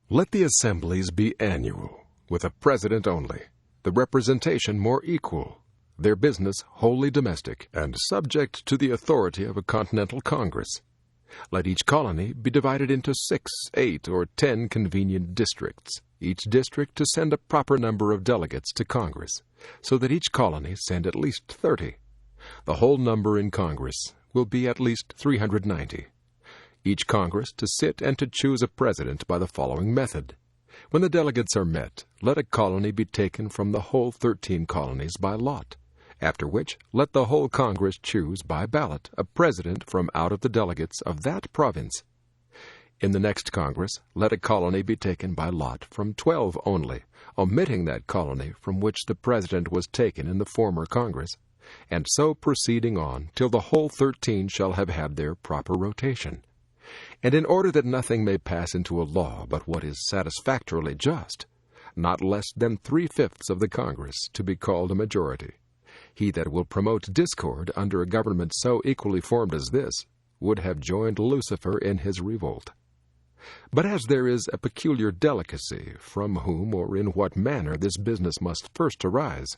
Let the assemblies be annual, with a president only, the representation more equal, their business wholly domestic, and subject to the authority of a continental Congress. Let each colony be divided into 6, 8, or 10 convenient districts, each district to send a proper number of delegates to Congress, so that each colony send at least 30. The whole number in Congress will be at least 390. Each Congress to sit and to choose a president by the following method. When the delegates are met, let a colony be taken from the whole 13 colonies by lot, after which let the whole Congress choose by ballot a president from out of the delegates of that province. In the next Congress, let a colony be taken by lot from 12 only, omitting that colony from which the president was taken in the former Congress, and so proceeding on till the whole 13 shall have had their proper rotation. And in order that nothing may pass into a law but what is satisfactorily just, not less than 3/5 of the Congress to be called a majority. He that will promote discord under a government so equally formed as this would have joined Lucifer in his revolt. But as there is a peculiar delicacy from whom or in what manner this business must first arise,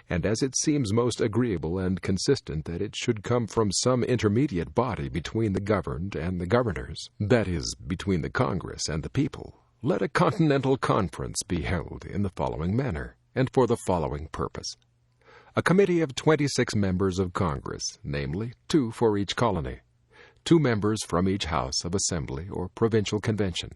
and as it seems most agreeable and consistent that it should come from some intermediate body between the governed and the governors, that is, between the Congress and the people, let a continental conference be held in the following manner, and for the following purpose. A committee of 26 members of Congress, namely, 2 for each colony, 2 members from each house of assembly or provincial convention,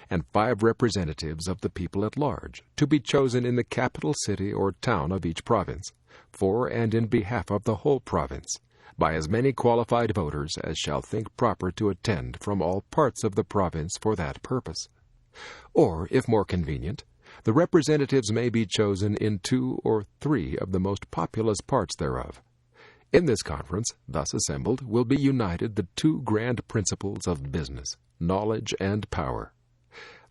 and 5 representatives of the people at large, to be chosen in the capital city or town of each province, for and in behalf of the whole province, by as many qualified voters as shall think proper to attend from all parts of the province for that purpose. Or, if more convenient, the representatives may be chosen in 2 or 3 of the most populous parts thereof. In this conference, thus assembled, will be united the 2 grand principles of business, knowledge and power.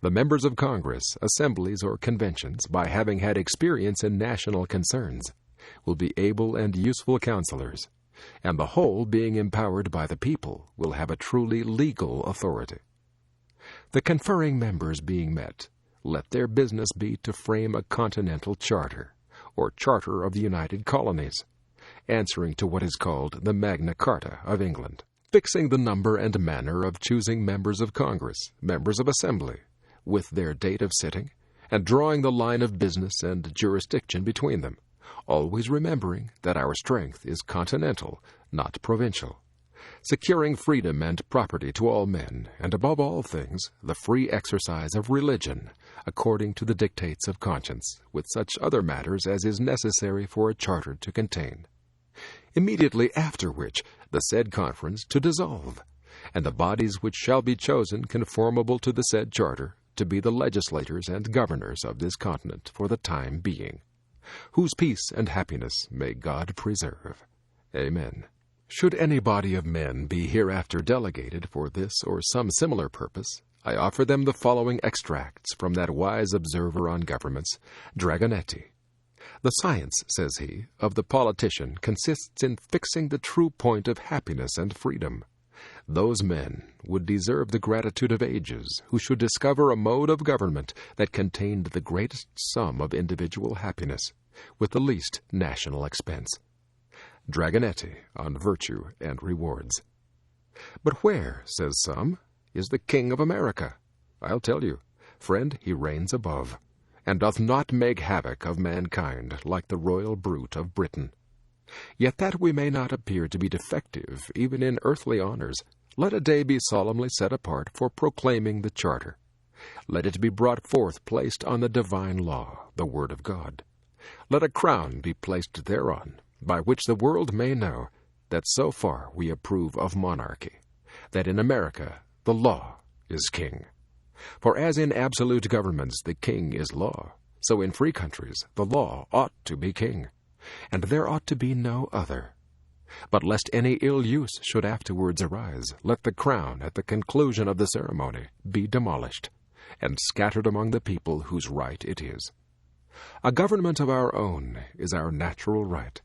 The members of Congress, assemblies, or conventions, by having had experience in national concerns, will be able and useful counselors, and the whole, being empowered by the people, will have a truly legal authority. The conferring members being met, let their business be to frame a continental charter, or charter of the United Colonies, answering to what is called the Magna Carta of England, fixing the number and manner of choosing members of Congress, members of Assembly, with their date of sitting, and drawing the line of business and jurisdiction between them, always remembering that our strength is continental, not provincial, securing freedom and property to all men, and above all things, the free exercise of religion, according to the dictates of conscience, with such other matters as is necessary for a charter to contain. Immediately after which, the said conference to dissolve, and the bodies which shall be chosen conformable to the said charter, to be the legislators and governors of this continent for the time being, whose peace and happiness may God preserve. Amen. Should any body of men be hereafter delegated for this or some similar purpose, I offer them the following extracts from that wise observer on governments, Dragonetti. The science, says he, of the politician consists in fixing the true point of happiness and freedom. Those men would deserve the gratitude of ages who should discover a mode of government that contained the greatest sum of individual happiness, with the least national expense. Dragonetti on Virtue and Rewards. But where, says some, is the King of America? I'll tell you, friend, he reigns above, and doth not make havoc of mankind like the royal brute of Britain. Yet that we may not appear to be defective even in earthly honors, let a day be solemnly set apart for proclaiming the charter. Let it be brought forth placed on the divine law, the word of God. Let a crown be placed thereon, by which the world may know that so far we approve of monarchy, that in America the law is king. For as in absolute governments the king is law, so in free countries the law ought to be king, and there ought to be no other. But lest any ill use should afterwards arise, let the crown at the conclusion of the ceremony be demolished, and scattered among the people whose right it is. A government of our own is our natural right,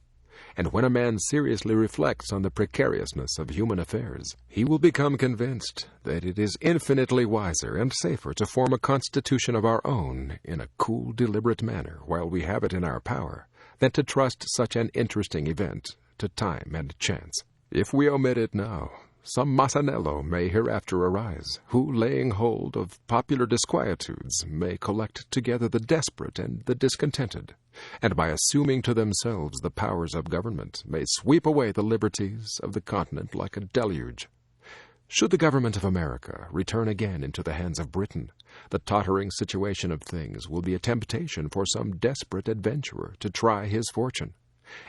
And when a man seriously reflects on the precariousness of human affairs, he will become convinced that it is infinitely wiser and safer to form a constitution of our own in a cool, deliberate manner while we have it in our power, than to trust such an interesting event to time and chance. If we omit it now, some Massanello may hereafter arise, who, laying hold of popular disquietudes, may collect together the desperate and the discontented, and by assuming to themselves the powers of government, may sweep away the liberties of the continent like a deluge. Should the government of America return again into the hands of Britain, the tottering situation of things will be a temptation for some desperate adventurer to try his fortune,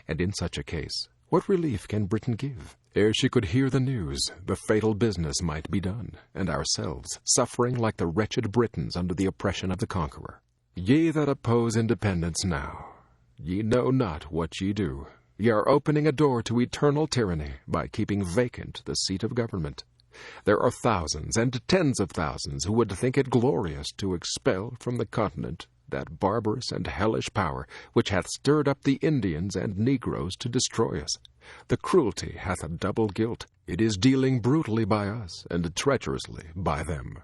and in such a case, what relief can Britain give? Ere she could hear the news, the fatal business might be done, and ourselves suffering like the wretched Britons under the oppression of the conqueror. Ye that oppose independence now, ye know not what ye do. Ye are opening a door to eternal tyranny by keeping vacant the seat of government. There are thousands and tens of thousands who would think it glorious to expel from the continent that barbarous and hellish power which hath stirred up the Indians and Negroes to destroy us. The cruelty hath a double guilt. It is dealing brutally by us, and treacherously by them.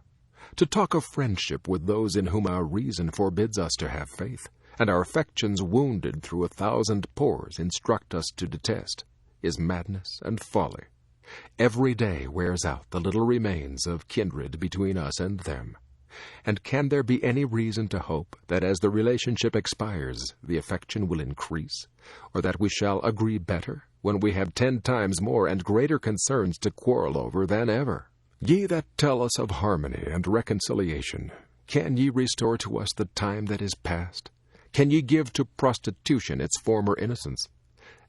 To talk of friendship with those in whom our reason forbids us to have faith, and our affections wounded through 1,000 pores instruct us to detest, is madness and folly. Every day wears out the little remains of kindred between us and them. And can there be any reason to hope that as the relationship expires, the affection will increase, or that we shall agree better when we have 10 times more and greater concerns to quarrel over than ever? Ye that tell us of harmony and reconciliation, can ye restore to us the time that is past? Can ye give to prostitution its former innocence?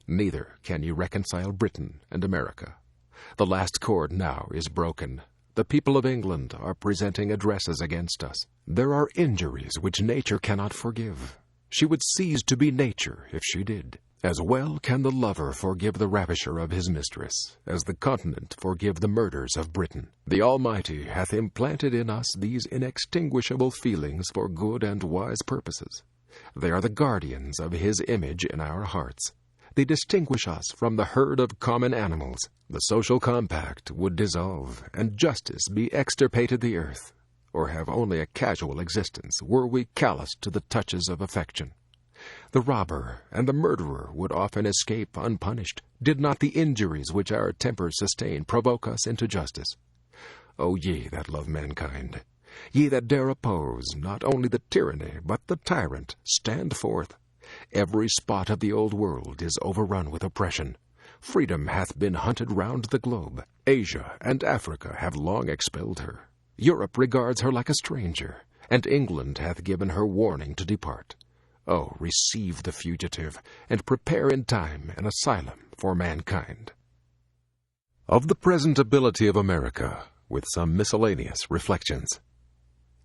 Neither can ye reconcile Britain and America. The last cord now is broken. The people of England are presenting addresses against us. There are injuries which nature cannot forgive. She would cease to be nature if she did. As well can the lover forgive the ravisher of his mistress, as the continent forgive the murders of Britain. The Almighty hath implanted in us these inextinguishable feelings for good and wise purposes. They are the guardians of his image in our hearts. They distinguish us from the herd of common animals. The social compact would dissolve, and justice be extirpated the earth, or have only a casual existence, were we callous to the touches of affection. The robber and the murderer would often escape unpunished, did not the injuries which our tempers sustain provoke us into justice. O ye that love mankind, ye that dare oppose not only the tyranny but the tyrant, stand forth. Every spot of the old world is overrun with oppression. Freedom hath been hunted round the globe. Asia and Africa have long expelled her. Europe regards her like a stranger, and England hath given her warning to depart. Oh, receive the fugitive, and prepare in time an asylum for mankind. Of the present ability of America, with some miscellaneous reflections.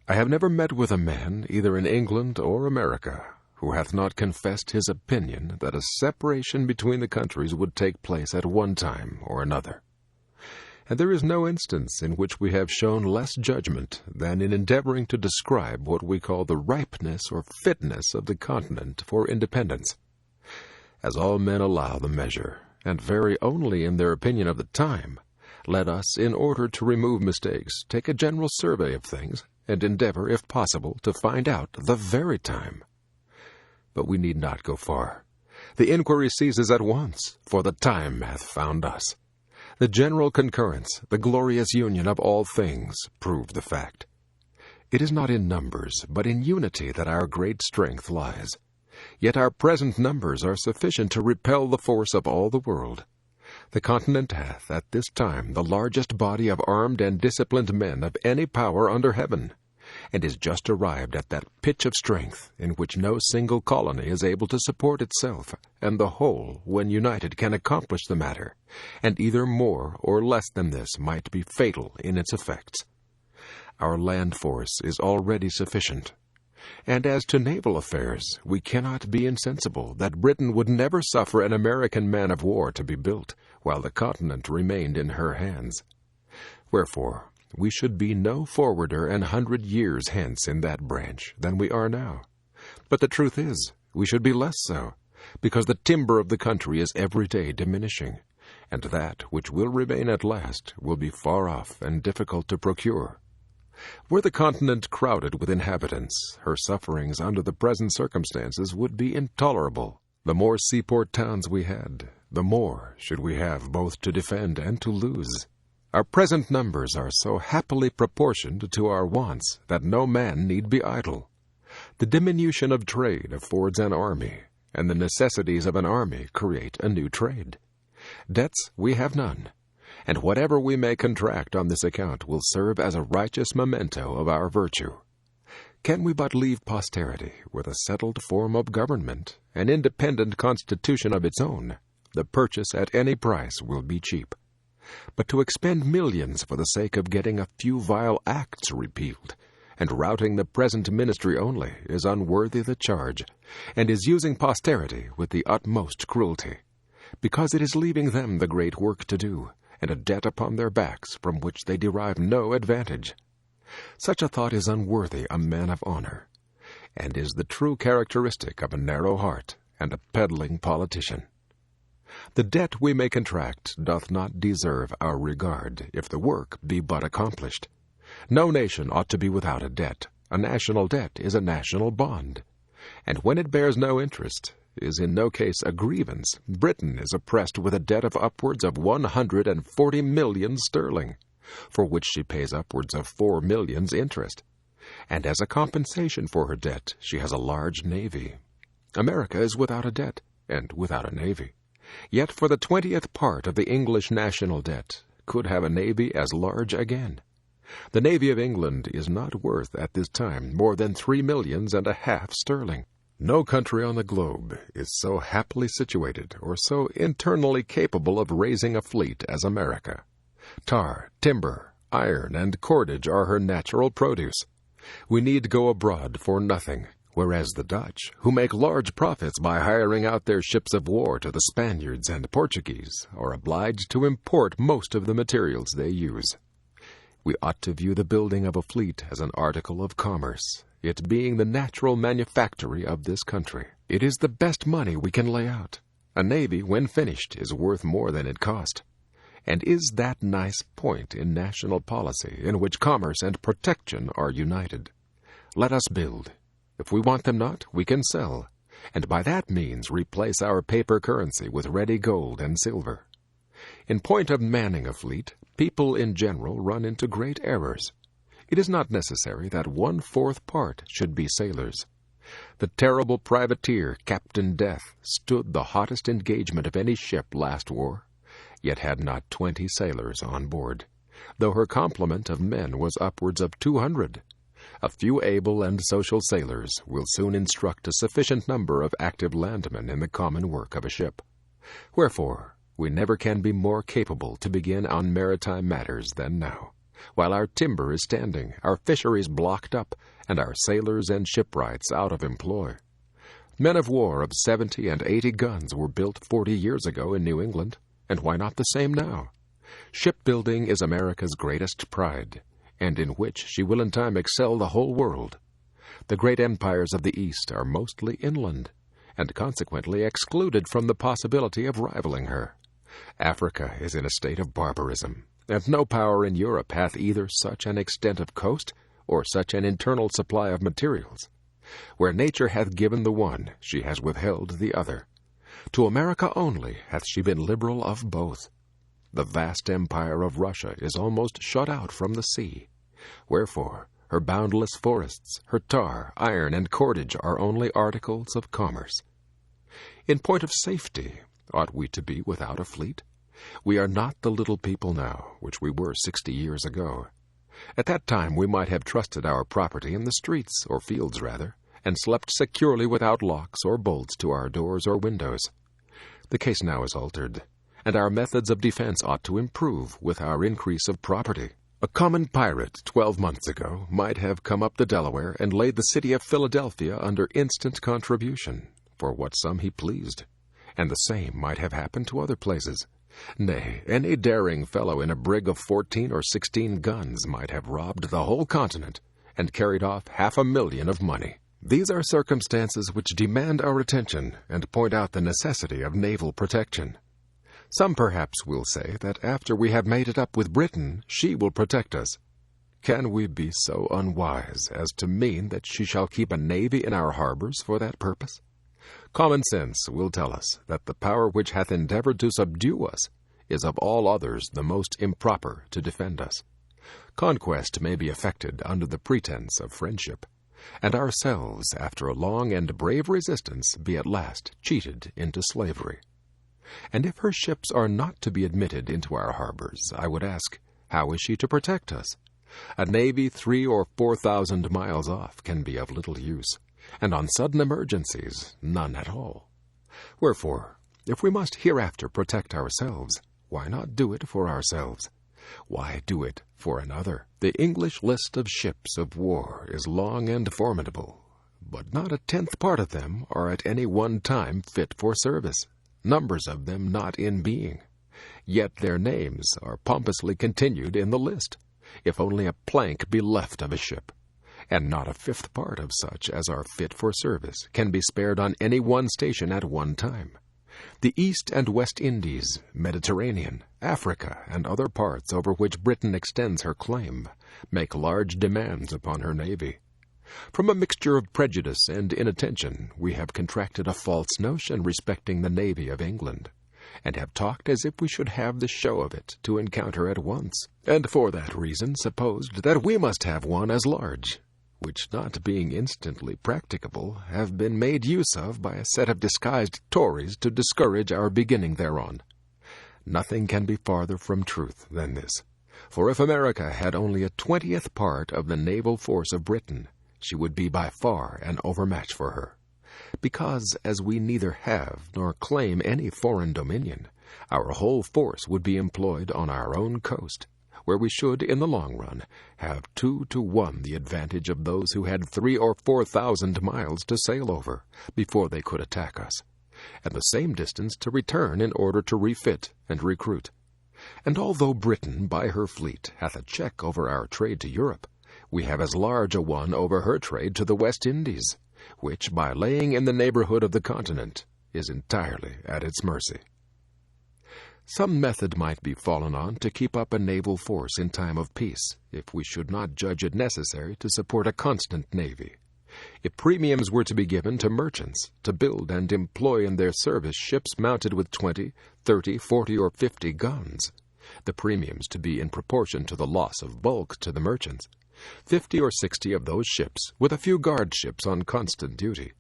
I have never met with a man, either in England or America, who hath not confessed his opinion that a separation between the countries would take place at one time or another. And there is no instance in which we have shown less judgment than in endeavoring to describe what we call the ripeness or fitness of the continent for independence. As all men allow the measure, and vary only in their opinion of the time, let us, in order to remove mistakes, take a general survey of things, and endeavor, if possible, to find out the very time. But we need not go far. The inquiry ceases at once, for the time hath found us. The general concurrence, the glorious union of all things, prove the fact. It is not in numbers, but in unity that our great strength lies. Yet our present numbers are sufficient to repel the force of all the world. The continent hath at this time the largest body of armed and disciplined men of any power under heaven, and is just arrived at that pitch of strength in which no single colony is able to support itself, and the whole, when united, can accomplish the matter, and either more or less than this might be fatal in its effects. Our land force is already sufficient, and as to naval affairs, we cannot be insensible that Britain would never suffer an American man of war to be built, while the continent remained in her hands. Wherefore, we should be no forwarder 100 years hence in that branch than we are now. But the truth is, we should be less so, because the timber of the country is every day diminishing, and that which will remain at last will be far off and difficult to procure. Were the continent crowded with inhabitants, her sufferings under the present circumstances would be intolerable. The more seaport towns we had, the more should we have both to defend and to lose. Our present numbers are so happily proportioned to our wants that no man need be idle. The diminution of trade affords an army, and the necessities of an army create a new trade. Debts we have none, and whatever we may contract on this account will serve as a righteous memento of our virtue. Can we but leave posterity with a settled form of government, an independent constitution of its own, the purchase at any price will be cheap. But to expend millions for the sake of getting a few vile acts repealed, and routing the present ministry only, is unworthy the charge, and is using posterity with the utmost cruelty, because it is leaving them the great work to do, and a debt upon their backs from which they derive no advantage. Such a thought is unworthy a man of honor, and is the true characteristic of a narrow heart and a peddling politician. The debt we may contract doth not deserve our regard, if the work be but accomplished. No nation ought to be without a debt. A national debt is a national bond, and when it bears no interest, is in no case a grievance. Britain is oppressed with a debt of upwards of 140 millions sterling, for which she pays upwards of 4 millions interest, and as a compensation for her debt she has a large navy. America is without a debt, and without a navy. Yet for the 20th part of the English national debt could have a navy as large again. The navy of England is not worth at this time more than 3 millions and a half sterling. No country on the globe is so happily situated or so internally capable of raising a fleet as America. Tar, timber, iron, and cordage are her natural produce. We need go abroad for nothing, whereas the Dutch, who make large profits by hiring out their ships of war to the Spaniards and Portuguese, are obliged to import most of the materials they use. We ought to view the building of a fleet as an article of commerce, it being the natural manufactory of this country. It is the best money we can lay out. A navy, when finished, is worth more than it cost. And is that nice point in national policy in which commerce and protection are united? Let us build. If we want them not, we can sell, and by that means replace our paper currency with ready gold and silver. In point of manning a fleet, people in general run into great errors. It is not necessary that 1/4 part should be sailors. The terrible privateer, Captain Death, stood the hottest engagement of any ship last war, yet had not 20 sailors on board, though her complement of men was upwards of 200. A few able and social sailors will soon instruct a sufficient number of active landmen in the common work of a ship. Wherefore, we never can be more capable to begin on maritime matters than now, while our timber is standing, our fisheries blocked up, and our sailors and shipwrights out of employ. Men of war of 70 and 80 guns were built 40 years ago in New England, and why not the same now? Shipbuilding is America's greatest pride, and in which she will in time excel the whole world. The great empires of the East are mostly inland, and consequently excluded from the possibility of rivaling her. Africa is in a state of barbarism, and no power in Europe hath either such an extent of coast or such an internal supply of materials. Where nature hath given the one, she has withheld the other. To America only hath she been liberal of both. The vast empire of Russia is almost shut out from the sea. Wherefore, her boundless forests, her tar, iron, and cordage are only articles of commerce. In point of safety, ought we to be without a fleet? We are not the little people now, which we were 60 years ago. At that time we might have trusted our property in the streets, or fields rather, and slept securely without locks or bolts to our doors or windows. The case now is altered, and our methods of defense ought to improve with our increase of property. A common pirate 12 months ago might have come up the Delaware and laid the city of Philadelphia under instant contribution, for what sum he pleased, and the same might have happened to other places. Nay, any daring fellow in a brig of 14 or 16 guns might have robbed the whole continent and carried off 500,000 of money. These are circumstances which demand our attention and point out the necessity of naval protection. Some perhaps will say that after we have made it up with Britain, she will protect us. Can we be so unwise as to mean that she shall keep a navy in our harbors for that purpose? Common sense will tell us that the power which hath endeavored to subdue us is of all others the most improper to defend us. Conquest may be effected under the pretense of friendship, and ourselves, after a long and brave resistance, be at last cheated into slavery. And if her ships are not to be admitted into our harbors, I would ask, how is she to protect us? A navy 3,000 or 4,000 miles off can be of little use, and on sudden emergencies, none at all. Wherefore, if we must hereafter protect ourselves, why not do it for ourselves? Why do it for another? The English list of ships of war is long and formidable, but not a tenth part of them are at any one time fit for service, numbers of them not in being. Yet their names are pompously continued in the list, if only a plank be left of a ship, and not a fifth part of such as are fit for service can be spared on any one station at one time. The East and West Indies, Mediterranean, Africa, and other parts over which Britain extends her claim, make large demands upon her navy. From a mixture of prejudice and inattention, we have contracted a false notion respecting the navy of England, and have talked as if we should have the show of it to encounter at once, and for that reason supposed that we must have one as large, which not being instantly practicable, have been made use of by a set of disguised Tories to discourage our beginning thereon. Nothing can be farther from truth than this, for if America had only a 20th part of the naval force of Britain, she would be by far an overmatch for her. Because, as we neither have nor claim any foreign dominion, our whole force would be employed on our own coast, where we should, in the long run, have 2 to 1 the advantage of those who had 3,000 or 4,000 miles to sail over before they could attack us, and the same distance to return in order to refit and recruit. And although Britain, by her fleet, hath a check over our trade to Europe, we have as large a one over her trade to the West Indies, which, by laying in the neighborhood of the continent, is entirely at its mercy. Some method might be fallen on to keep up a naval force in time of peace, if we should not judge it necessary to support a constant navy. If premiums were to be given to merchants to build and employ in their service ships mounted with 20, 30, 40, or 50 guns, the premiums to be in proportion to the loss of bulk to the merchants, 50 or 60 of those ships, with a few guard ships on constant duty,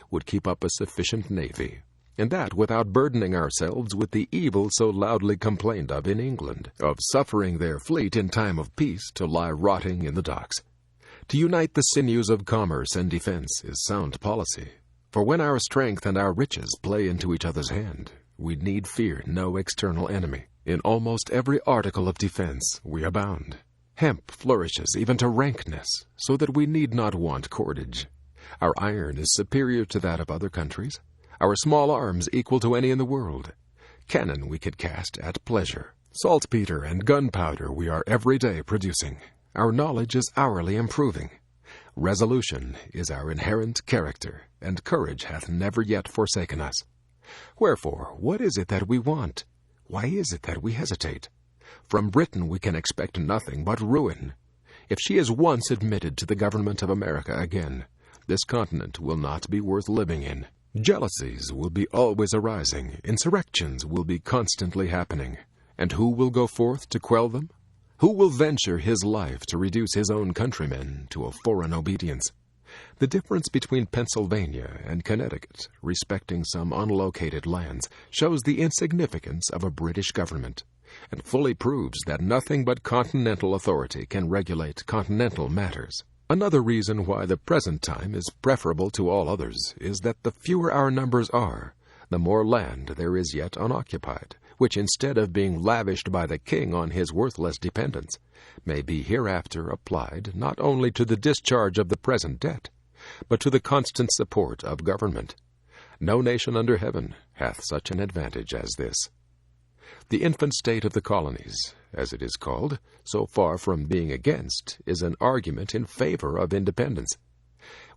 would keep up a sufficient navy, and that without burdening ourselves with the evil so loudly complained of in England, of suffering their fleet in time of peace to lie rotting in the docks. To unite the sinews of commerce and defense is sound policy, for when our strength and our riches play into each other's hand, we need fear no external enemy. In almost every article of defense we abound. Hemp flourishes even to rankness, so that we need not want cordage. Our iron is superior to that of other countries, our small arms equal to any in the world. Cannon we could cast at pleasure. Saltpeter and gunpowder we are every day producing. Our knowledge is hourly improving. Resolution is our inherent character, and courage hath never yet forsaken us. Wherefore, what is it that we want? Why is it that we hesitate? From Britain we can expect nothing but ruin. If she is once admitted to the government of America again, this continent will not be worth living in. Jealousies will be always arising, insurrections will be constantly happening, and who will go forth to quell them? Who will venture his life to reduce his own countrymen to a foreign obedience? The difference between Pennsylvania and Connecticut respecting some unlocated lands shows the insignificance of a British government, and fully proves that nothing but continental authority can regulate continental matters. Another reason why the present time is preferable to all others is that the fewer our numbers are, the more land there is yet unoccupied, which instead of being lavished by the king on his worthless dependents, may be hereafter applied not only to the discharge of the present debt, but to the constant support of government. No nation under heaven hath such an advantage as this. The infant state of the colonies, as it is called, so far from being against, is an argument in favor of independence.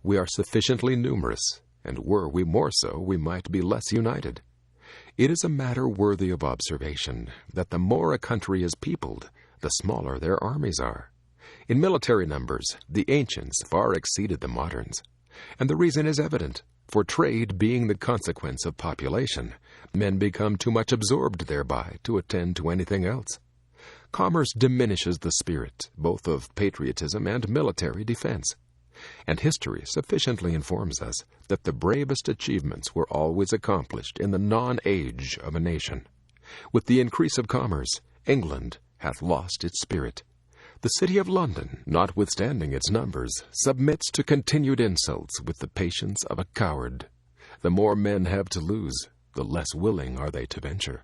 We are sufficiently numerous, and were we more so, we might be less united. It is a matter worthy of observation that the more a country is peopled, the smaller their armies are. In military numbers, the ancients far exceeded the moderns, and the reason is evident. For trade being the consequence of population, men become too much absorbed thereby to attend to anything else. Commerce diminishes the spirit both of patriotism and military defense, and history sufficiently informs us that the bravest achievements were always accomplished in the non-age of a nation. With the increase of commerce, England hath lost its spirit. The city of London, notwithstanding its numbers, submits to continued insults with the patience of a coward. The more men have to lose, the less willing are they to venture.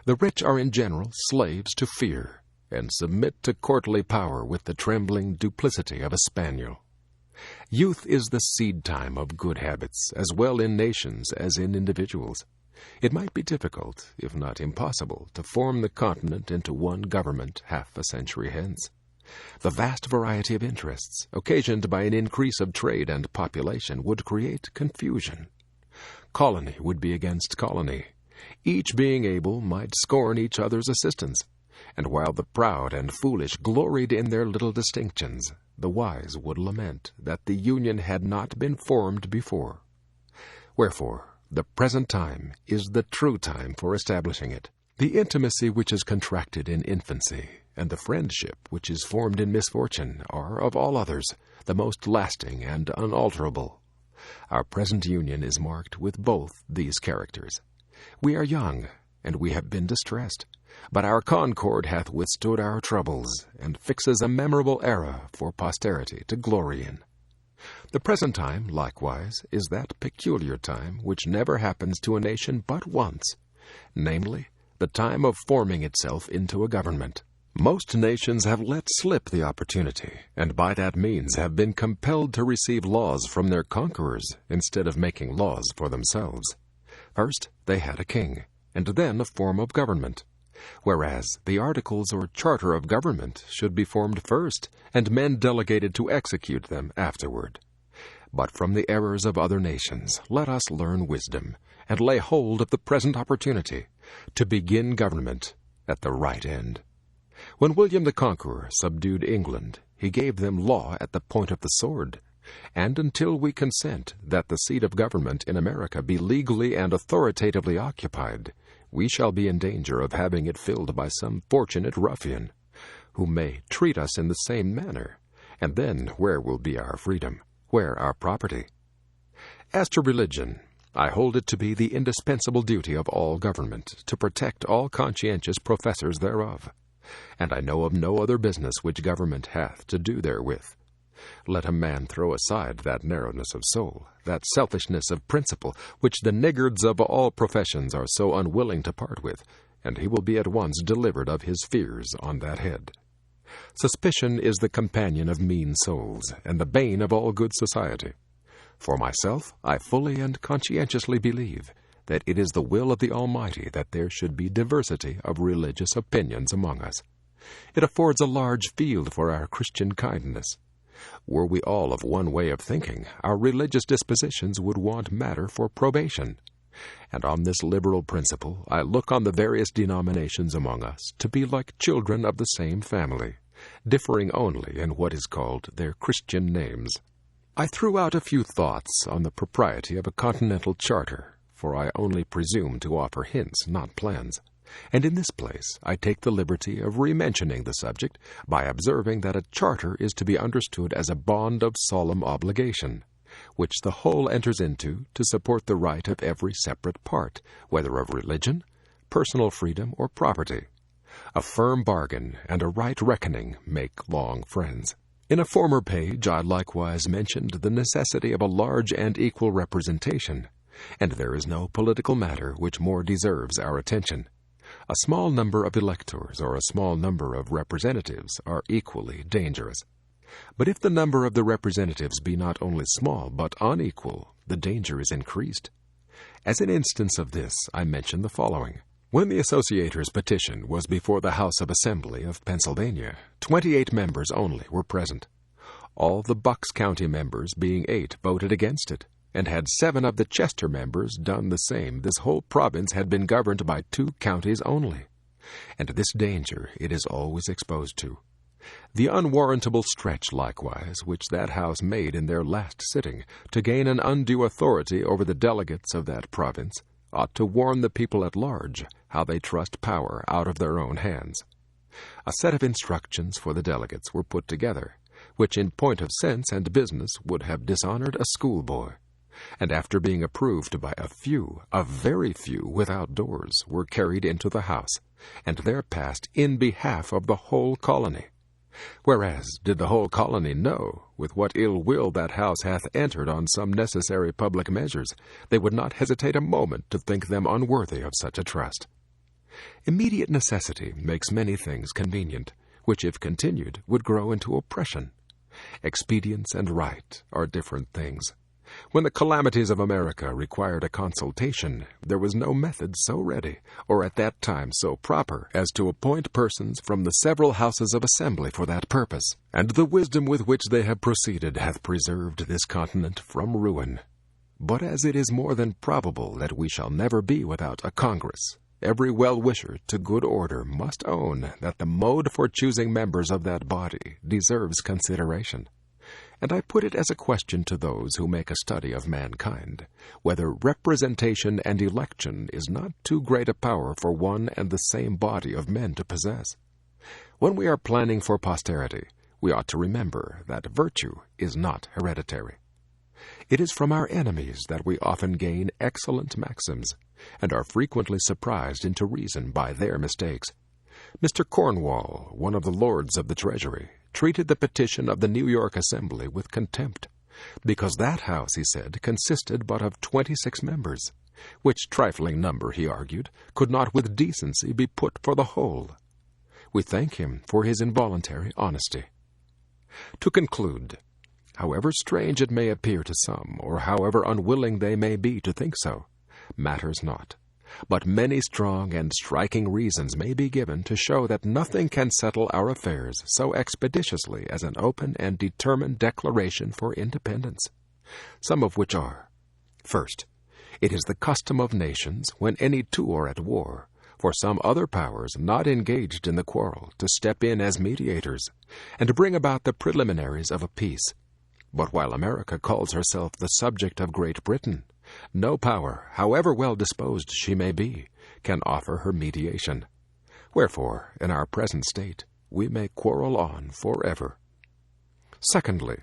The rich are in general slaves to fear, and submit to courtly power with the trembling duplicity of a spaniel. Youth is the seed-time of good habits, as well in nations as in individuals. It might be difficult, if not impossible, to form the continent into one government half a century hence. The vast variety of interests, occasioned by an increase of trade and population, would create confusion. Colony would be against colony. Each being able might scorn each other's assistance, and while the proud and foolish gloried in their little distinctions, the wise would lament that the union had not been formed before. Wherefore, the present time is the true time for establishing it. The intimacy which is contracted in infancy, and the friendship which is formed in misfortune, are, of all others, the most lasting and unalterable. Our present union is marked with both these characters. We are young, and we have been distressed, but our concord hath withstood our troubles, and fixes a memorable era for posterity to glory in. The present time, likewise, is that peculiar time which never happens to a nation but once, namely, the time of forming itself into a government. Most nations have let slip the opportunity, and by that means have been compelled to receive laws from their conquerors instead of making laws for themselves. First, they had a king, and then a form of government, whereas the articles or charter of government should be formed first, and men delegated to execute them afterward. But from the errors of other nations let us learn wisdom, and lay hold of the present opportunity to begin government at the right end. When William the Conqueror subdued England, he gave them law at the point of the sword, and until we consent that the seat of government in America be legally and authoritatively occupied, we shall be in danger of having it filled by some fortunate ruffian, who may treat us in the same manner, and then where will be our freedom, where our property? As to religion, I hold it to be the indispensable duty of all government to protect all conscientious professors thereof, and I know of no other business which government hath to do therewith. Let a man throw aside that narrowness of soul, that selfishness of principle, which the niggards of all professions are so unwilling to part with, and he will be at once delivered of his fears on that head. Suspicion is the companion of mean souls, and the bane of all good society. For myself, I fully and conscientiously believe that it is the will of the Almighty that there should be diversity of religious opinions among us. It affords a large field for our Christian kindness. Were we all of one way of thinking, our religious dispositions would want matter for probation. And on this liberal principle, I look on the various denominations among us to be like children of the same family, differing only in what is called their Christian names. I threw out a few thoughts on the propriety of a continental charter, for I only presume to offer hints, not plans. And in this place I take the liberty of re-mentioning the subject by observing that a charter is to be understood as a bond of solemn obligation, which the whole enters into to support the right of every separate part, whether of religion, personal freedom, or property. A firm bargain and a right reckoning make long friends. In a former page I likewise mentioned the necessity of a large and equal representation, and there is no political matter which more deserves our attention. A small number of electors or a small number of representatives are equally dangerous. But if the number of the representatives be not only small but unequal, the danger is increased. As an instance of this, I mention the following. When the Associators' petition was before the House of Assembly of Pennsylvania, 28 members only were present. All the Bucks County members, being 8, voted against it, and had 7 of the Chester members done the same, this whole province had been governed by 2 counties only. And this danger it is always exposed to. The unwarrantable stretch, likewise, which that House made in their last sitting to gain an undue authority over the delegates of that province, ought to warn the people at large how they trust power out of their own hands. A set of instructions for the delegates were put together, which in point of sense and business would have dishonored a schoolboy, and after being approved by a very few without doors, were carried into the House, and there passed in behalf of the whole colony. Whereas, did the whole colony know with what ill will that House hath entered on some necessary public measures, they would not hesitate a moment to think them unworthy of such a trust. Immediate necessity makes many things convenient, which, if continued, would grow into oppression. Expedience and right are different things. When the calamities of America required a consultation, there was no method so ready, or at that time so proper, as to appoint persons from the several houses of assembly for that purpose, and the wisdom with which they have proceeded hath preserved this continent from ruin. But as it is more than probable that we shall never be without a Congress, every well-wisher to good order must own that the mode for choosing members of that body deserves consideration. And I put it as a question to those who make a study of mankind, whether representation and election is not too great a power for one and the same body of men to possess. When we are planning for posterity, we ought to remember that virtue is not hereditary. It is from our enemies that we often gain excellent maxims, and are frequently surprised into reason by their mistakes. Mr. Cornwall, one of the Lords of the Treasury, treated the petition of the New York Assembly with contempt, because that House, he said, consisted but of 26 members, which trifling number, he argued, could not with decency be put for the whole. We thank him for his involuntary honesty. To conclude, however strange it may appear to some, or however unwilling they may be to think so, matters not. But many strong and striking reasons may be given to show that nothing can settle our affairs so expeditiously as an open and determined declaration for independence, some of which are: first, it is the custom of nations, when any two are at war, for some other powers not engaged in the quarrel to step in as mediators, and to bring about the preliminaries of a peace. But while America calls herself the subject of Great Britain, no power, however well disposed she may be, can offer her mediation. Wherefore, in our present state, we may quarrel on forever. Secondly,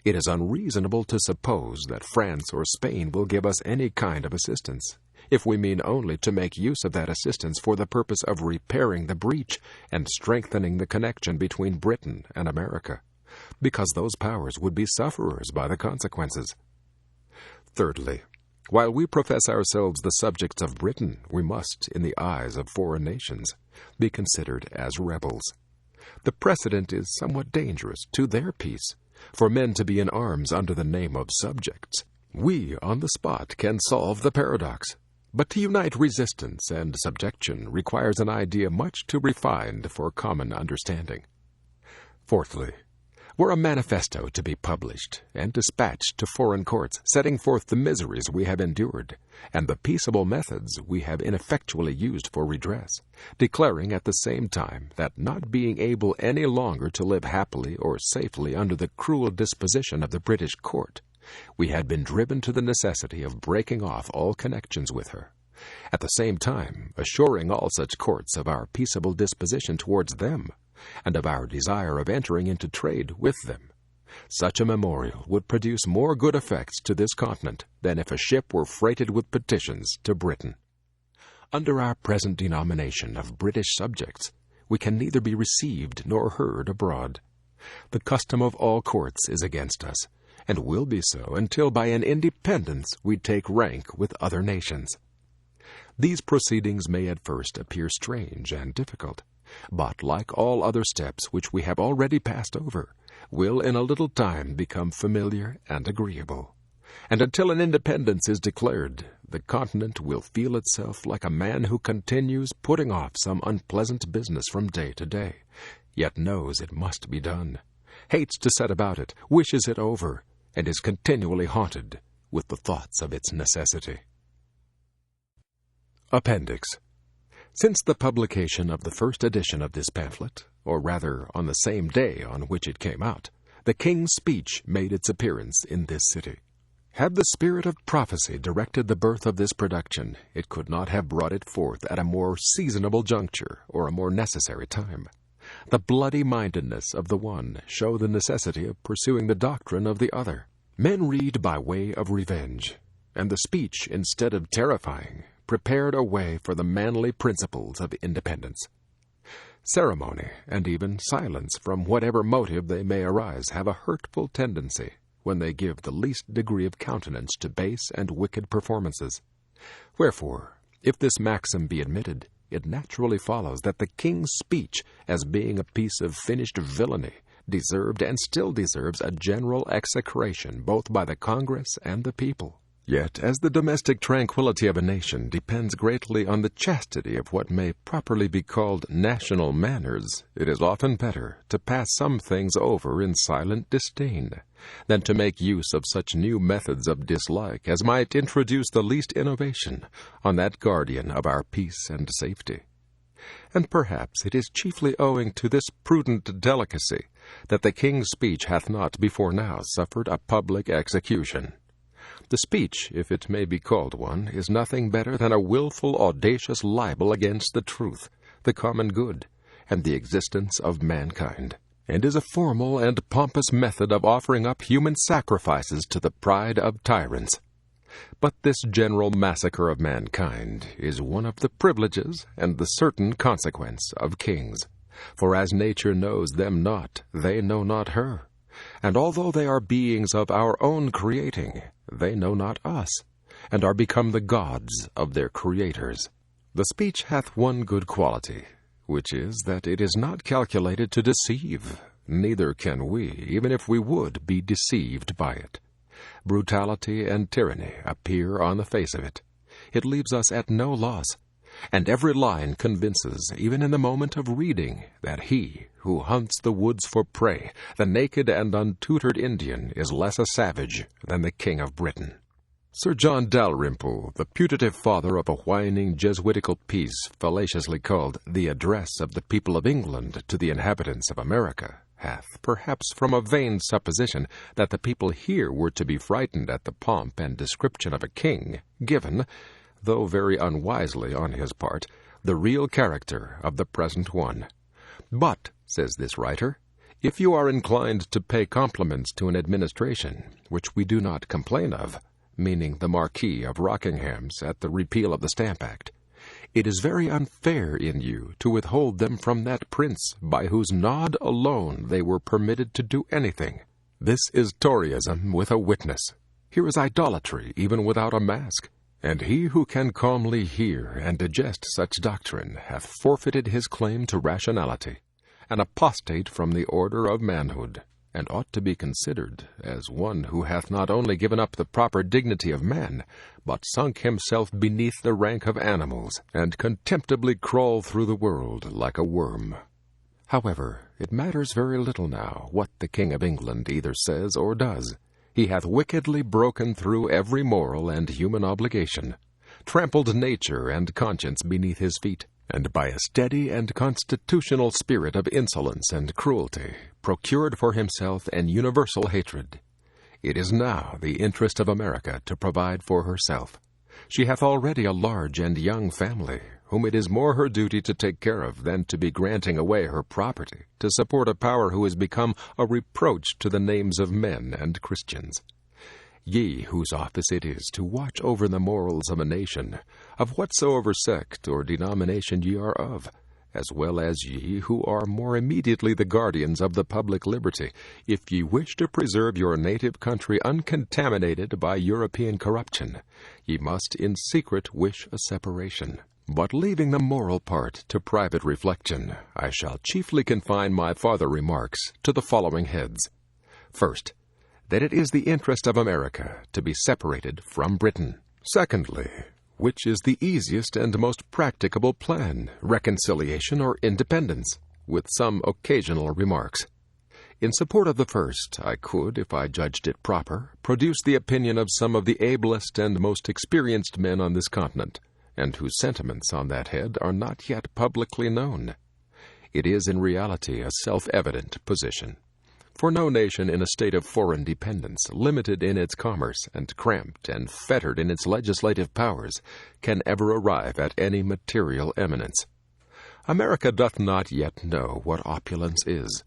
it is unreasonable to suppose that France or Spain will give us any kind of assistance, if we mean only to make use of that assistance for the purpose of repairing the breach and strengthening the connection between Britain and America, because those powers would be sufferers by the consequences. Thirdly, while we profess ourselves the subjects of Britain, we must, in the eyes of foreign nations, be considered as rebels. The precedent is somewhat dangerous to their peace, for men to be in arms under the name of subjects. We, on the spot, can solve the paradox, but to unite resistance and subjection requires an idea much too refined for common understanding. Fourthly, were a manifesto to be published and dispatched to foreign courts, setting forth the miseries we have endured and the peaceable methods we have ineffectually used for redress, declaring at the same time that, not being able any longer to live happily or safely under the cruel disposition of the British court, we had been driven to the necessity of breaking off all connections with her, at the same time assuring all such courts of our peaceable disposition towards them, and of our desire of entering into trade with them. Such a memorial would produce more good effects to this continent than if a ship were freighted with petitions to Britain. Under our present denomination of British subjects, we can neither be received nor heard abroad. The custom of all courts is against us, and will be so until by an independence we take rank with other nations. These proceedings may at first appear strange and difficult, but, like all other steps which we have already passed over, will in a little time become familiar and agreeable. And until an independence is declared, the continent will feel itself like a man who continues putting off some unpleasant business from day to day, yet knows it must be done, hates to set about it, wishes it over, and is continually haunted with the thoughts of its necessity. Appendix. Since the publication of the first edition of this pamphlet, or rather on the same day on which it came out, the King's Speech made its appearance in this city. Had the spirit of prophecy directed the birth of this production, it could not have brought it forth at a more seasonable juncture or a more necessary time. The bloody-mindedness of the one showed the necessity of pursuing the doctrine of the other. Men read by way of revenge, and the speech, instead of terrifying, prepared a way for the manly principles of independence. Ceremony, and even silence from whatever motive they may arise, have a hurtful tendency when they give the least degree of countenance to base and wicked performances. Wherefore, if this maxim be admitted, it naturally follows that the King's Speech, as being a piece of finished villainy, deserved and still deserves a general execration both by the Congress and the people. Yet, as the domestic tranquillity of a nation depends greatly on the chastity of what may properly be called national manners, it is often better to pass some things over in silent disdain than to make use of such new methods of dislike as might introduce the least innovation on that guardian of our peace and safety. And perhaps it is chiefly owing to this prudent delicacy that the King's Speech hath not before now suffered a public execution. The speech, if it may be called one, is nothing better than a wilful, audacious libel against the truth, the common good, and the existence of mankind, and is a formal and pompous method of offering up human sacrifices to the pride of tyrants. But this general massacre of mankind is one of the privileges and the certain consequence of kings. For as nature knows them not, they know not her. And although they are beings of our own creating, they know not us, and are become the gods of their creators. The speech hath one good quality, which is that it is not calculated to deceive, neither can we, even if we would, be deceived by it. Brutality and tyranny appear on the face of it. It leaves us at no loss, and every line convinces, even in the moment of reading, that he who hunts the woods for prey, the naked and untutored Indian, is less a savage than the King of Britain. Sir John Dalrymple, the putative father of a whining Jesuitical piece fallaciously called The Address of the People of England to the Inhabitants of America, hath, perhaps from a vain supposition that the people here were to be frightened at the pomp and description of a king, given, though very unwisely on his part, the real character of the present one. But, says this writer, if you are inclined to pay compliments to an administration, which we do not complain of, meaning the Marquis of Rockingham's at the repeal of the Stamp Act, it is very unfair in you to withhold them from that prince by whose nod alone they were permitted to do anything. This is Toryism with a witness. Here is idolatry even without a mask. And he who can calmly hear and digest such doctrine hath forfeited his claim to rationality, an apostate from the order of manhood, and ought to be considered as one who hath not only given up the proper dignity of man, but sunk himself beneath the rank of animals, and contemptibly crawl through the world like a worm. However, it matters very little now what the King of England either says or does. He hath wickedly broken through every moral and human obligation, trampled nature and conscience beneath his feet, and by a steady and constitutional spirit of insolence and cruelty procured for himself an universal hatred. It is now the interest of America to provide for herself. She hath already a large and young family, whom it is more her duty to take care of than to be granting away her property to support a power who is become a reproach to the names of men and Christians. Ye, whose office it is to watch over the morals of a nation, of whatsoever sect or denomination ye are of, as well as ye who are more immediately the guardians of the public liberty, if ye wish to preserve your native country uncontaminated by European corruption, ye must in secret wish a separation. But leaving the moral part to private reflection, I shall chiefly confine my farther remarks to the following heads. First, that it is the interest of America to be separated from Britain. Secondly, which is the easiest and most practicable plan, reconciliation or independence, with some occasional remarks. In support of the first, I could, if I judged it proper, produce the opinion of some of the ablest and most experienced men on this continent, and whose sentiments on that head are not yet publicly known. It is in reality a self-evident position. For no nation in a state of foreign dependence, limited in its commerce, and cramped and fettered in its legislative powers, can ever arrive at any material eminence. America doth not yet know what opulence is,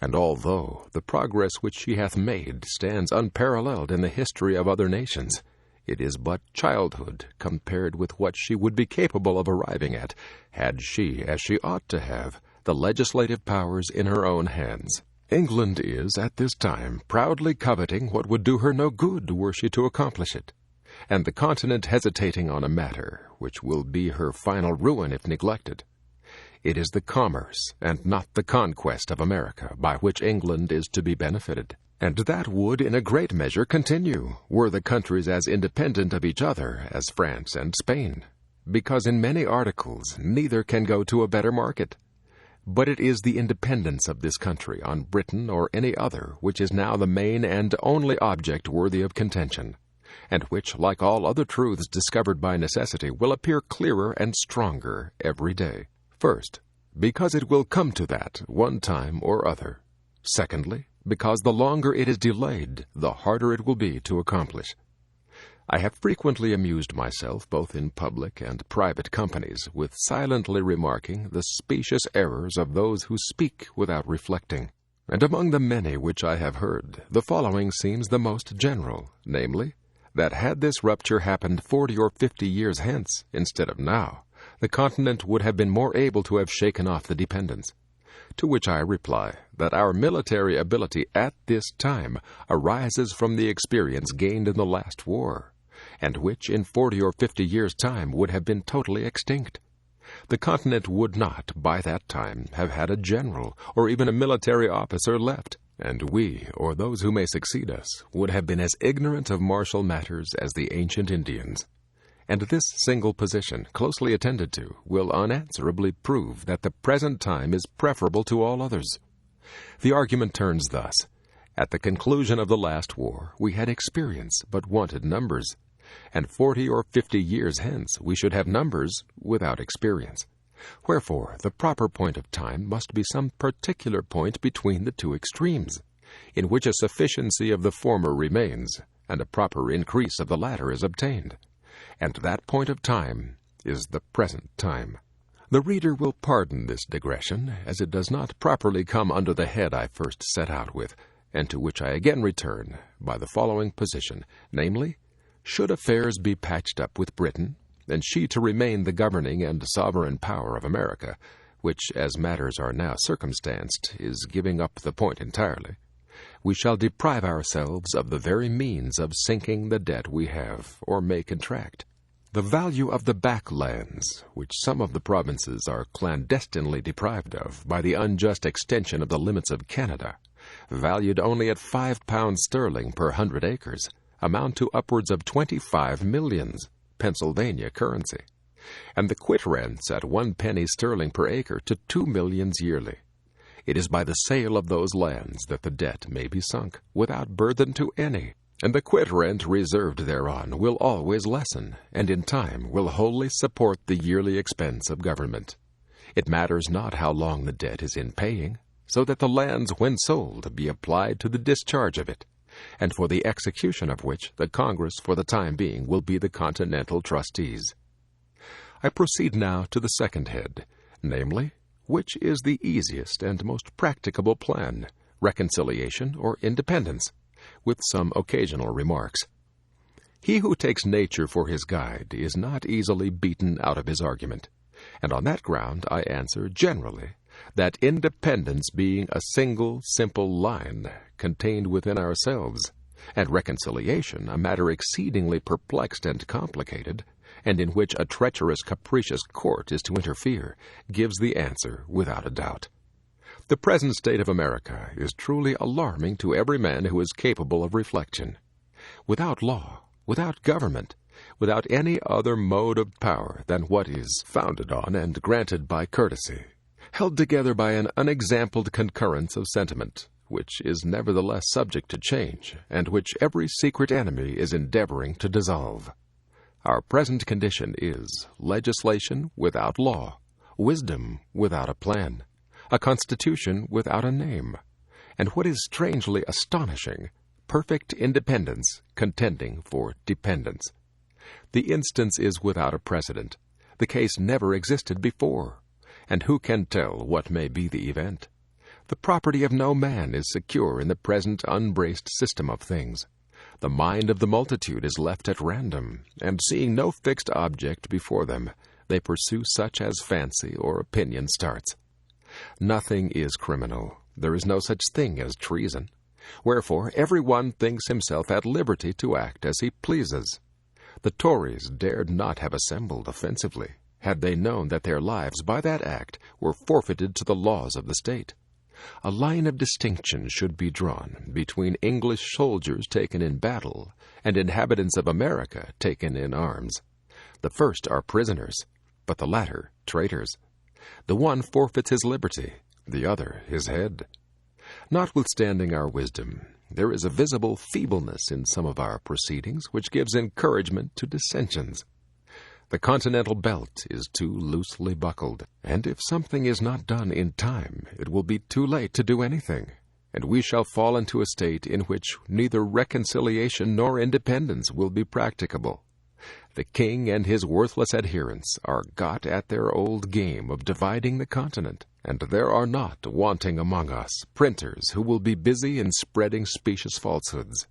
and although the progress which she hath made stands unparalleled in the history of other nations, it is but childhood compared with what she would be capable of arriving at, had she, as she ought to have, the legislative powers in her own hands. England is, at this time, proudly coveting what would do her no good were she to accomplish it, and the continent hesitating on a matter which will be her final ruin if neglected. It is the commerce, and not the conquest of America, by which England is to be benefited, and that would in a great measure continue, were the countries as independent of each other as France and Spain, because in many articles neither can go to a better market. But it is the independence of this country on Britain or any other which is now the main and only object worthy of contention, and which, like all other truths discovered by necessity, will appear clearer and stronger every day. First, because it will come to that one time or other. Secondly, because the longer it is delayed, the harder it will be to accomplish. I have frequently amused myself, both in public and private companies, with silently remarking the specious errors of those who speak without reflecting. And among the many which I have heard, the following seems the most general, namely, that had this rupture happened 40 or 50 years hence, instead of now, the continent would have been more able to have shaken off the dependence. To which I reply that our military ability at this time arises from the experience gained in the last war, and which in 40 or 50 years' time would have been totally extinct. The continent would not, by that time, have had a general or even a military officer left, and we, or those who may succeed us, would have been as ignorant of martial matters as the ancient Indians. And this single position, closely attended to, will unanswerably prove that the present time is preferable to all others. The argument turns thus. At the conclusion of the last war, we had experience, but wanted numbers, and 40 or 50 years hence we should have numbers without experience. Wherefore, the proper point of time must be some particular point between the two extremes, in which a sufficiency of the former remains, and a proper increase of the latter is obtained. And that point of time is the present time. The reader will pardon this digression, as it does not properly come under the head I first set out with, and to which I again return by the following position, namely, should affairs be patched up with Britain, and she to remain the governing and sovereign power of America, which, as matters are now circumstanced, is giving up the point entirely, we shall deprive ourselves of the very means of sinking the debt we have, or may contract. The value of the back lands, which some of the provinces are clandestinely deprived of by the unjust extension of the limits of Canada, valued only at £5 sterling per 100 acres, amount to upwards of 25 millions, Pennsylvania currency, and the quit rents at 1 penny sterling per acre to 2 millions yearly. It is by the sale of those lands that the debt may be sunk, without burthen to any, and the quit rent reserved thereon will always lessen, and in time will wholly support the yearly expense of government. It matters not how long the debt is in paying, so that the lands, when sold, be applied to the discharge of it, and for the execution of which the Congress for the time being will be the continental trustees. I proceed now to the second head, namely, which is the easiest and most practicable plan, reconciliation or independence, with some occasional remarks. He who takes nature for his guide is not easily beaten out of his argument, and on that ground I answer generally that independence being a single, simple line contained within ourselves, and reconciliation a matter exceedingly perplexed and complicated, and in which a treacherous, capricious court is to interfere, gives the answer without a doubt. The present state of America is truly alarming to every man who is capable of reflection. Without law, without government, without any other mode of power than what is founded on and granted by courtesy, held together by an unexampled concurrence of sentiment, which is nevertheless subject to change, and which every secret enemy is endeavoring to dissolve. Our present condition is legislation without law, wisdom without a plan, a constitution without a name, and what is strangely astonishing, perfect independence contending for dependence. The instance is without a precedent. The case never existed before, and who can tell what may be the event? The property of no man is secure in the present unbraced system of things. The mind of the multitude is left at random, and seeing no fixed object before them, they pursue such as fancy or opinion starts. Nothing is criminal. There is no such thing as treason. Wherefore every one thinks himself at liberty to act as he pleases. The Tories dared not have assembled offensively, had they known that their lives by that act were forfeited to the laws of the state. A line of distinction should be drawn between English soldiers taken in battle and inhabitants of America taken in arms. The first are prisoners, but the latter traitors. The one forfeits his liberty, the other his head. Notwithstanding our wisdom, there is a visible feebleness in some of our proceedings which gives encouragement to dissensions. The continental belt is too loosely buckled, and if something is not done in time, it will be too late to do anything, and we shall fall into a state in which neither reconciliation nor independence will be practicable. The king and his worthless adherents are got at their old game of dividing the continent, and there are not wanting among us printers who will be busy in spreading specious falsehoods.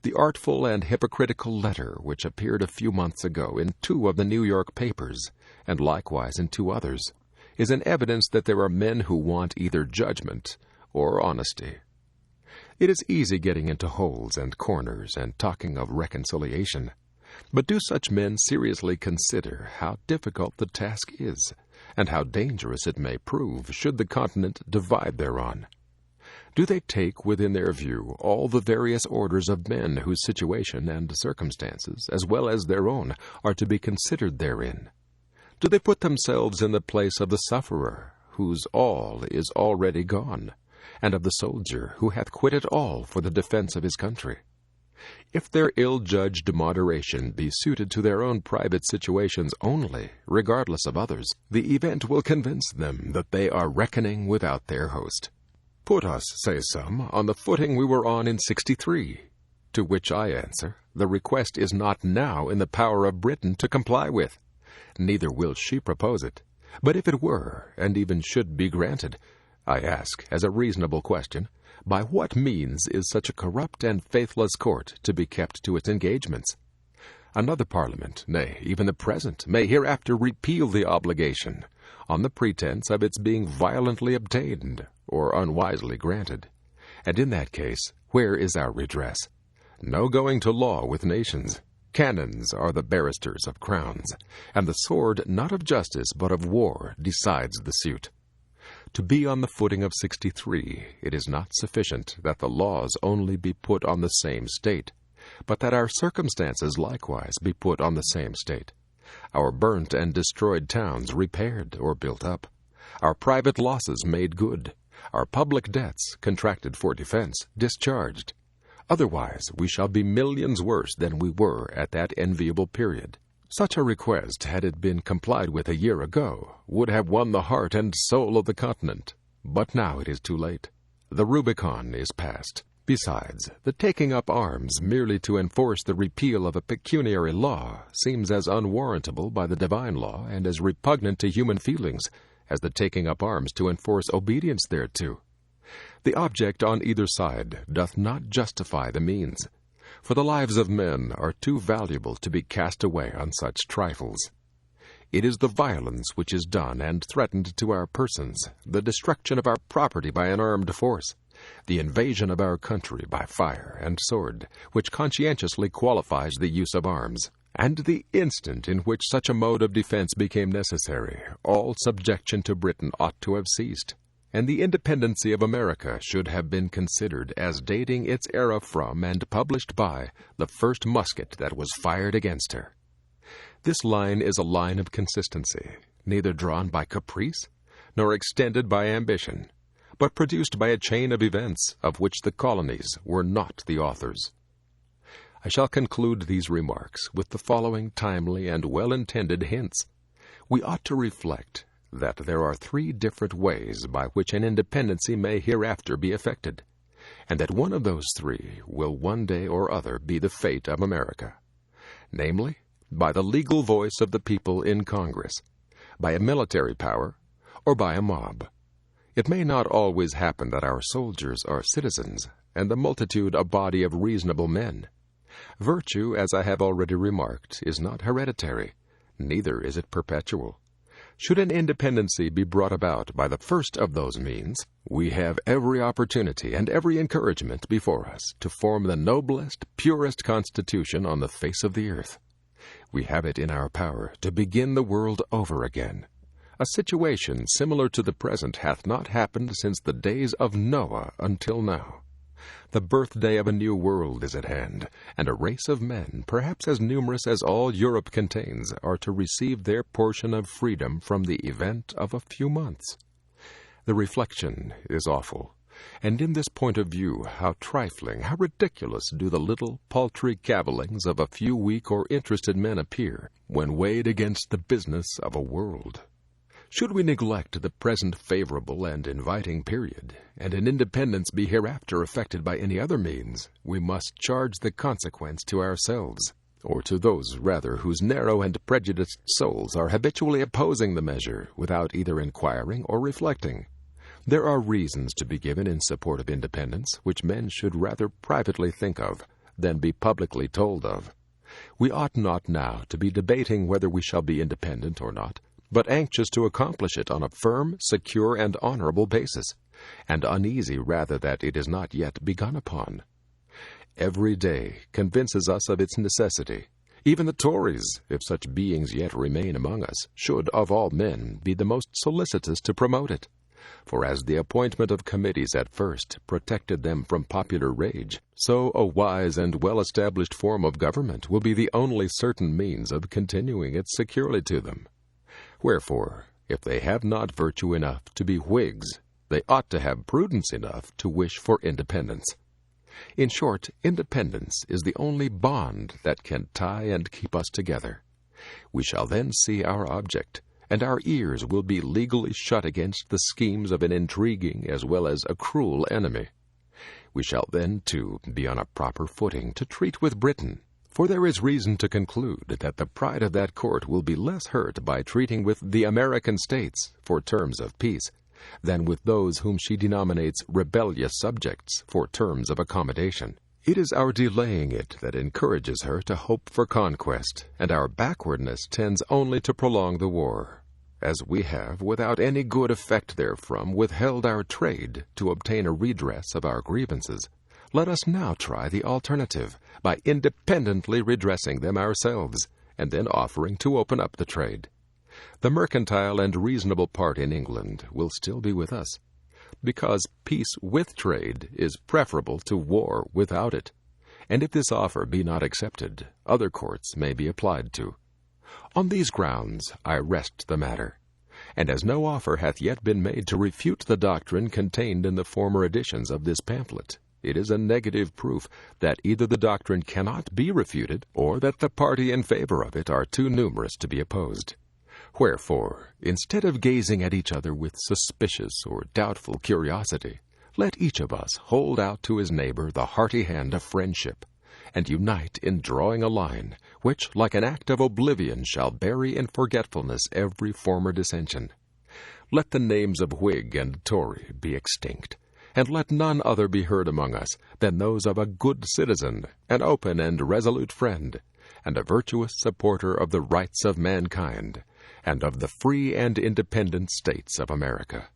The artful and hypocritical letter which appeared a few months ago in 2 of the New York papers, and likewise in 2 others, is an evidence that there are men who want either judgment or honesty. It is easy getting into holes and corners and talking of reconciliation, but do such men seriously consider how difficult the task is, and how dangerous it may prove should the continent divide thereon? Do they take within their view all the various orders of men whose situation and circumstances, as well as their own, are to be considered therein? Do they put themselves in the place of the sufferer, whose all is already gone, and of the soldier who hath quitted all for the defense of his country? If their ill-judged moderation be suited to their own private situations only, regardless of others, the event will convince them that they are reckoning without their host. Put us, say some, on the footing we were on in 63, to which I answer, the request is not now in the power of Britain to comply with, neither will she propose it. But if it were, and even should be granted, I ask, as a reasonable question, by what means is such a corrupt and faithless court to be kept to its engagements? Another parliament, nay, even the present, may hereafter repeal the obligation, on the pretense of its being violently obtained or unwisely granted. And in that case, where is our redress? No going to law with nations. Cannons are the barristers of crowns, and the sword not of justice but of war decides the suit. To be on the footing of 63, it is not sufficient that the laws only be put on the same state, but that our circumstances likewise be put on the same state, our burnt and destroyed towns repaired or built up, our private losses made good, our public debts, contracted for defense, discharged. Otherwise we shall be millions worse than we were at that enviable period. Such a request, had it been complied with a year ago, would have won the heart and soul of the continent. But now it is too late. The Rubicon is passed. Besides, the taking up arms merely to enforce the repeal of a pecuniary law seems as unwarrantable by the divine law and as repugnant to human feelings as the taking up arms to enforce obedience thereto. The object on either side doth not justify the means, for the lives of men are too valuable to be cast away on such trifles. It is the violence which is done and threatened to our persons, the destruction of our property by an armed force, the invasion of our country by fire and sword, which conscientiously qualifies the use of arms. And the instant in which such a mode of defense became necessary, all subjection to Britain ought to have ceased, and the independency of America should have been considered as dating its era from and published by the first musket that was fired against her. This line is a line of consistency, neither drawn by caprice, nor extended by ambition, but produced by a chain of events of which the colonies were not the authors. I shall conclude these remarks with the following timely and well-intended hints. We ought to reflect that there are 3 different ways by which an independency may hereafter be effected, and that one of those 3 will one day or other be the fate of America, namely, by the legal voice of the people in Congress, by a military power, or by a mob. It may not always happen that our soldiers are citizens, and the multitude a body of reasonable men. Virtue, as I have already remarked, is not hereditary, neither is it perpetual. Should an independency be brought about by the first of those means, we have every opportunity and every encouragement before us to form the noblest, purest constitution on the face of the earth. We have it in our power to begin the world over again. A situation similar to the present hath not happened since the days of Noah until now. The birthday of a new world is at hand, and a race of men, perhaps as numerous as all Europe contains, are to receive their portion of freedom from the event of a few months. The reflection is awful, and in this point of view, how trifling, how ridiculous do the little paltry cavillings of a few weak or interested men appear, when weighed against the business of a world. Should we neglect the present favorable and inviting period, and an independence be hereafter effected by any other means, we must charge the consequence to ourselves, or to those rather whose narrow and prejudiced souls are habitually opposing the measure without either inquiring or reflecting. There are reasons to be given in support of independence which men should rather privately think of than be publicly told of. We ought not now to be debating whether we shall be independent or not, but anxious to accomplish it on a firm, secure, and honorable basis, and uneasy rather that it is not yet begun upon. Every day convinces us of its necessity. Even the Tories, if such beings yet remain among us, should, of all men, be the most solicitous to promote it. For as the appointment of committees at first protected them from popular rage, so a wise and well-established form of government will be the only certain means of continuing it securely to them. Wherefore, if they have not virtue enough to be Whigs, they ought to have prudence enough to wish for independence. In short, independence is the only bond that can tie and keep us together. We shall then see our object, and our ears will be legally shut against the schemes of an intriguing as well as a cruel enemy. We shall then, too, be on a proper footing to treat with Britain, for there is reason to conclude that the pride of that court will be less hurt by treating with the American states for terms of peace than with those whom she denominates rebellious subjects for terms of accommodation. It is our delaying it that encourages her to hope for conquest, and our backwardness tends only to prolong the war, as we have, without any good effect therefrom, withheld our trade to obtain a redress of our grievances. Let us now try the alternative, by independently redressing them ourselves, and then offering to open up the trade. The mercantile and reasonable part in England will still be with us, because peace with trade is preferable to war without it, and if this offer be not accepted, other courts may be applied to. On these grounds I rest the matter, and as no offer hath yet been made to refute the doctrine contained in the former editions of this pamphlet, it is a negative proof that either the doctrine cannot be refuted, or that the party in favor of it are too numerous to be opposed. Wherefore, instead of gazing at each other with suspicious or doubtful curiosity, let each of us hold out to his neighbor the hearty hand of friendship, and unite in drawing a line, which, like an act of oblivion, shall bury in forgetfulness every former dissension. Let the names of Whig and Tory be extinct, and let none other be heard among us than those of a good citizen, an open and resolute friend, and a virtuous supporter of the rights of mankind, and of the free and independent states of America.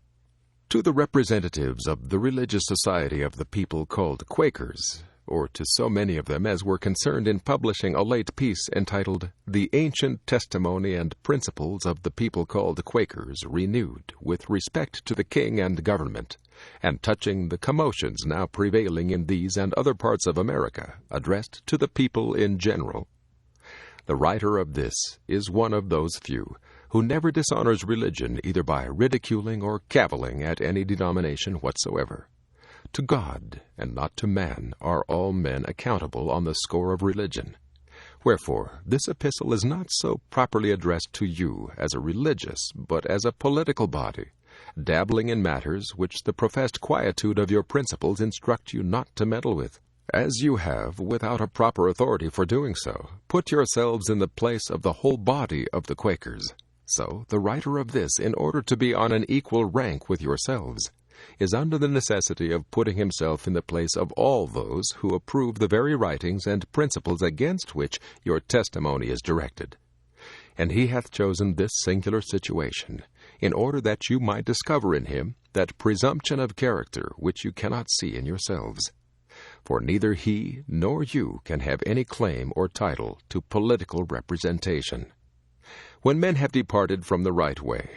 To the representatives of the religious society of the people called Quakers, or to so many of them as were concerned in publishing a late piece entitled The Ancient Testimony and Principles of the People Called Quakers Renewed with Respect to the King and Government, and touching the commotions now prevailing in these and other parts of America, addressed to the people in general. The writer of this is one of those few who never dishonors religion either by ridiculing or cavilling at any denomination whatsoever. To God, and not to man, are all men accountable on the score of religion. Wherefore, this epistle is not so properly addressed to you as a religious, but as a political body, dabbling in matters which the professed quietude of your principles instruct you not to meddle with. As you have, without a proper authority for doing so, put yourselves in the place of the whole body of the Quakers. So, the writer of this, in order to be on an equal rank with yourselves, is under the necessity of putting himself in the place of all those who approve the very writings and principles against which your testimony is directed. And he hath chosen this singular situation, in order that you might discover in him that presumption of character which you cannot see in yourselves. For neither he nor you can have any claim or title to political representation. When men have departed from the right way,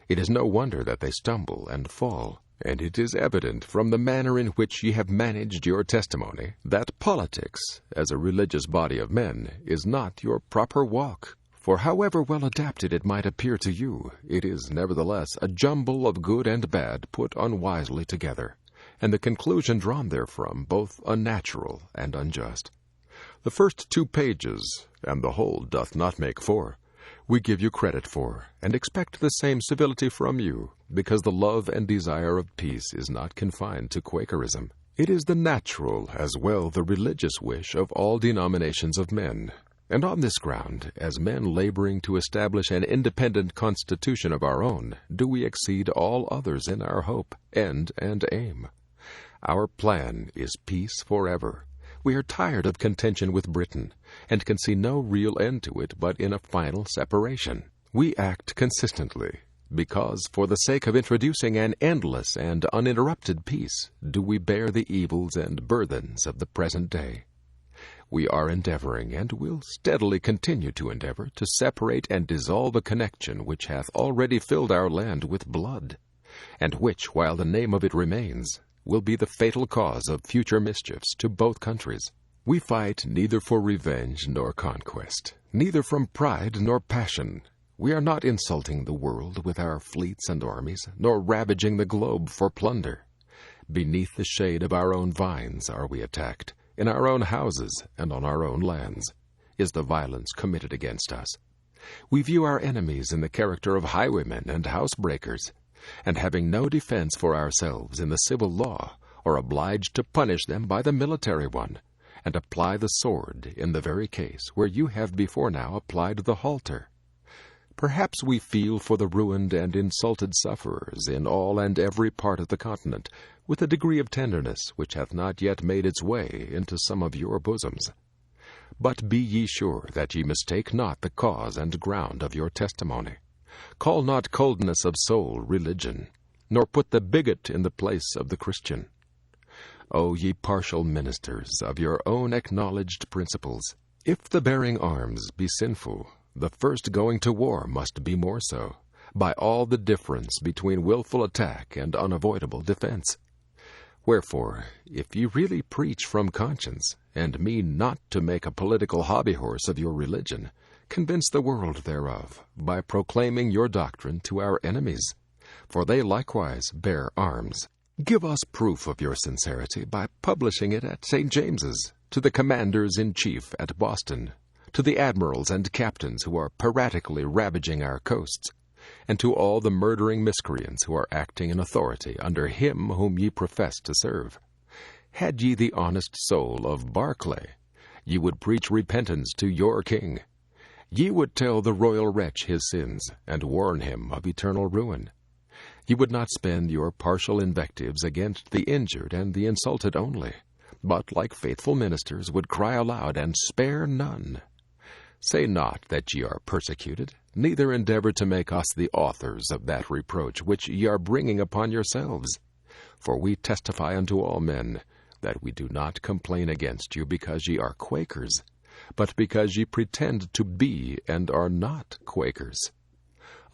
it is no wonder that they stumble and fall. And it is evident from the manner in which ye have managed your testimony that politics, as a religious body of men, is not your proper walk. For however well adapted it might appear to you, it is nevertheless a jumble of good and bad put unwisely together, and the conclusion drawn therefrom both unnatural and unjust. The first 2 pages, and the whole doth not make 4, we give you credit for, and expect the same civility from you, because the love and desire of peace is not confined to Quakerism. It is the natural as well the religious wish of all denominations of men. And on this ground, as men laboring to establish an independent constitution of our own, do we exceed all others in our hope, end, and aim. Our plan is peace forever. We are tired of contention with Britain, and can see no real end to it but in a final separation. We act consistently, because for the sake of introducing an endless and uninterrupted peace, do we bear the evils and burthens of the present day. We are endeavoring, and will steadily continue to endeavor, to separate and dissolve a connection which hath already filled our land with blood, and which, while the name of it remains, will be the fatal cause of future mischiefs to both countries. We fight neither for revenge nor conquest, neither from pride nor passion. We are not insulting the world with our fleets and armies, nor ravaging the globe for plunder. Beneath the shade of our own vines are we attacked. In our own houses and on our own lands is the violence committed against us. We view our enemies in the character of highwaymen and housebreakers, and having no defense for ourselves in the civil law, are obliged to punish them by the military one, and apply the sword in the very case where you have before now applied the halter. Perhaps we feel for the ruined and insulted sufferers in all and every part of the continent, with a degree of tenderness which hath not yet made its way into some of your bosoms. But be ye sure that ye mistake not the cause and ground of your testimony. Call not coldness of soul religion, nor put the bigot in the place of the Christian. O ye partial ministers of your own acknowledged principles, if the bearing arms be sinful, the first going to war must be more so, by all the difference between willful attack and unavoidable defense. Wherefore, if ye really preach from conscience, and mean not to make a political hobby-horse of your religion, convince the world thereof, by proclaiming your doctrine to our enemies, for they likewise bear arms. Give us proof of your sincerity by publishing it at St. James's, to the commanders-in-chief at Boston, to the admirals and captains who are piratically ravaging our coasts, and to all the murdering miscreants who are acting in authority under him whom ye profess to serve. Had ye the honest soul of Barclay, ye would preach repentance to your king. Ye would tell the royal wretch his sins, and warn him of eternal ruin. Ye would not spend your partial invectives against the injured and the insulted only, but, like faithful ministers, would cry aloud and spare none. Say not that ye are persecuted, neither endeavor to make us the authors of that reproach which ye are bringing upon yourselves. For we testify unto all men that we do not complain against you because ye are Quakers, but because ye pretend to be and are not Quakers.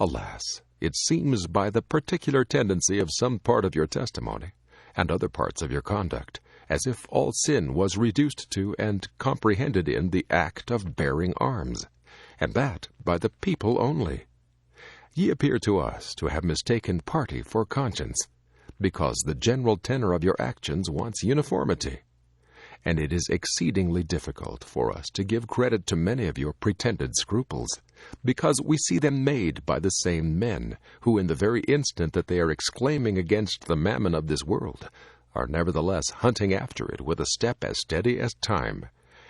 Alas, it seems by the particular tendency of some part of your testimony, and other parts of your conduct, as if all sin was reduced to and comprehended in the act of bearing arms, and that by the people only. Ye appear to us to have mistaken party for conscience, because the general tenor of your actions wants uniformity. And it is exceedingly difficult for us to give credit to many of your pretended scruples, because we see them made by the same men, who in the very instant that they are exclaiming against the mammon of this world, are nevertheless hunting after it with a step as steady as time,